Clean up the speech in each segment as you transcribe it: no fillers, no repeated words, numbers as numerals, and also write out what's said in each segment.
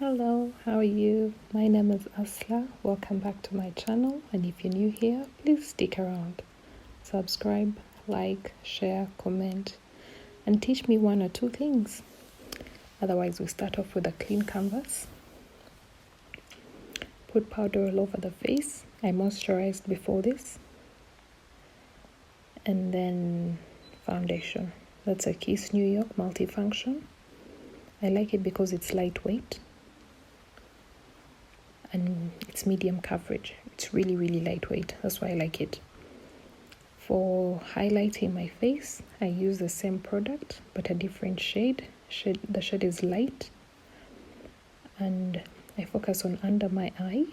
Hello, how are you? My name is Asla. Welcome back to my channel, and if you're new here, please stick around. Subscribe, like, share, comment, and teach me one or two things. Otherwise, we start off with a clean canvas. Put powder all over the face. I moisturized before this. And then foundation. That's a Kiss New York multifunction. I like it because it's lightweight and it's medium coverage. It's really lightweight. That's why I like it. For highlighting my face, I use the same product but a different shade. The shade is light, and I focus on under my eye,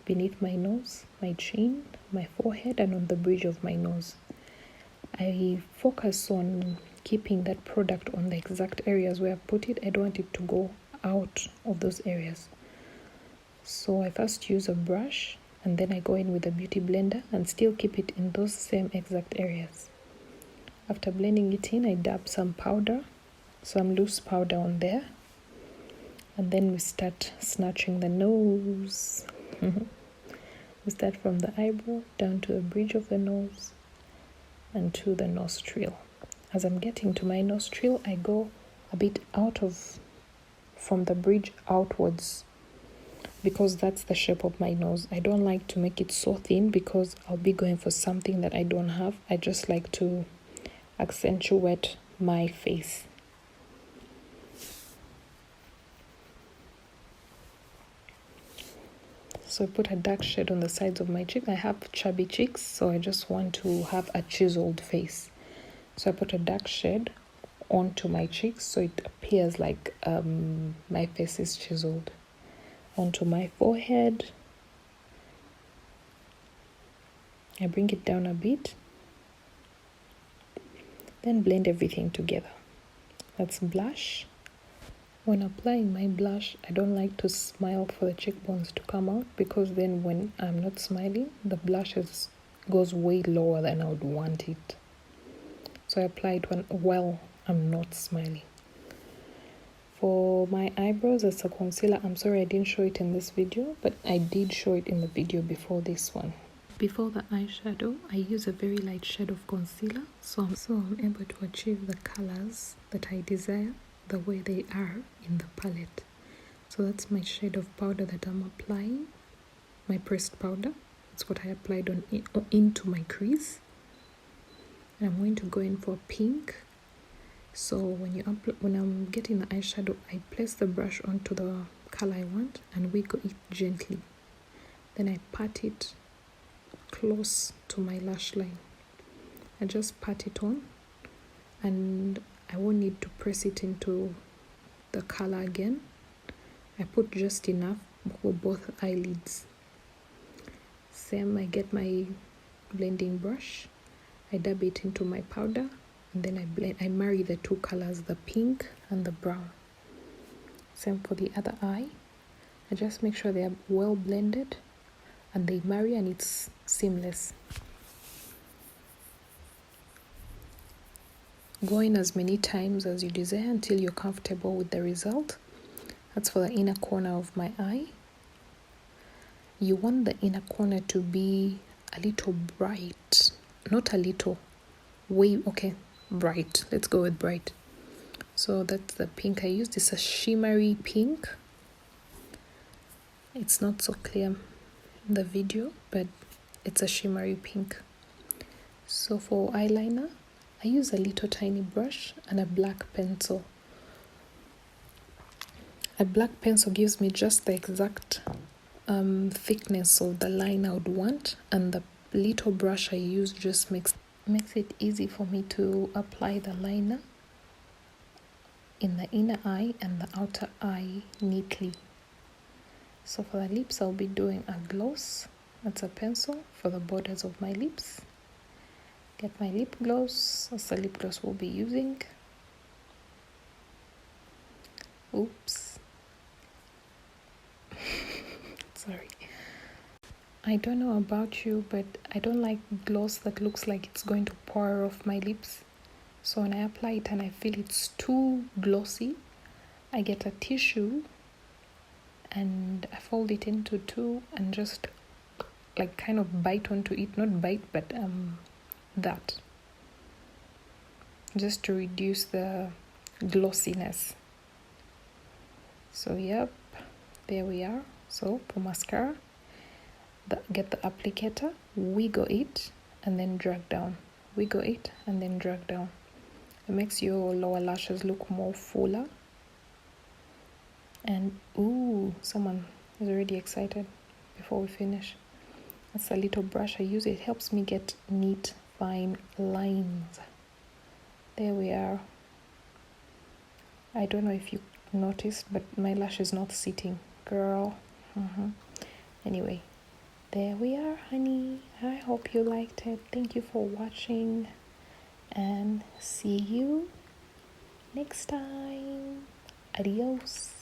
beneath my nose, my chin, my forehead, and on the bridge of my nose. I focus on keeping that product on the exact areas where I put it. I don't want it to go out of those areas. So I first use a brush, and then I go in with a beauty blender and still keep it in those same exact areas. After blending it in, I dab some powder, some loose powder on there, and then we start snatching the nose. We start from the eyebrow down to the bridge of the nose and to the nostril. As I'm getting to my nostril, I go a bit from the bridge outwards, because that's the shape of my nose. I don't like to make it so thin because I'll be going for something that I don't have. I just like to accentuate my face. So I put a dark shade on the sides of my cheek. I have chubby cheeks, so I just want to have a chiseled face. So I put a dark shade onto my cheeks so it appears like my face is chiseled. Onto my forehead, I bring it down a bit, then blend everything together. That's blush. When applying my blush, I don't like to smile for the cheekbones to come out, because then when I'm not smiling, the blush goes way lower than I would want it. So I apply it while I'm not smiling. For my eyebrows, it's a concealer. I'm sorry I didn't show it in this video, but I did show it in the video before this one. Before the eyeshadow, I use a very light shade of concealer, so I'm able to achieve the colors that I desire the way they are in the palette. So that's my shade of powder that I'm applying, my pressed powder. That's what I applied into my crease. And I'm going to go in for pink. So when I'm getting the eyeshadow, I place the brush onto the color I want and wiggle it gently. Then I pat it close to my lash line. I just pat it on, and I won't need to press it into the color again. I put just enough for both eyelids. Same, I get my blending brush, I dab it into my powder, and then I marry the two colors, the pink and the brown. Same for the other eye. I just make sure they are well blended and they marry and it's seamless. Go in as many times as you desire until you're comfortable with the result. That's for the inner corner of my eye. You want the inner corner to be a little bright, not a little, bright. Let's go with bright. So that's the pink I used. It's a shimmery pink. It's not so clear in the video, but it's a shimmery pink. So for eyeliner, I use a little tiny brush and a black pencil. A black pencil gives me just the exact thickness of the line I would want, and the little brush I use just makes it easy for me to apply the liner in the inner eye and the outer eye neatly. So for the lips, I'll be doing a gloss. That's a pencil for the borders of my lips. Get my lip gloss. That's the lip gloss we'll be using. Oops. Sorry. I don't know about you, but I don't like gloss that looks like it's going to pour off my lips. So when I apply it and I feel it's too glossy, I get a tissue and I fold it into two and just like kind of bite onto it, not bite, but that, just to reduce the glossiness. So yep, there we are. So for mascara, get the applicator, wiggle it, and then drag down. Wiggle it and then drag down. It makes your lower lashes look more fuller. And ooh, someone is already excited before we finish. That's a little brush I use. It helps me get neat, fine lines. There we are. I don't know if you noticed, but my lash is not sitting, girl. Anyway, there we are, honey. I hope you liked it. Thank you for watching, and see you next time. Adios.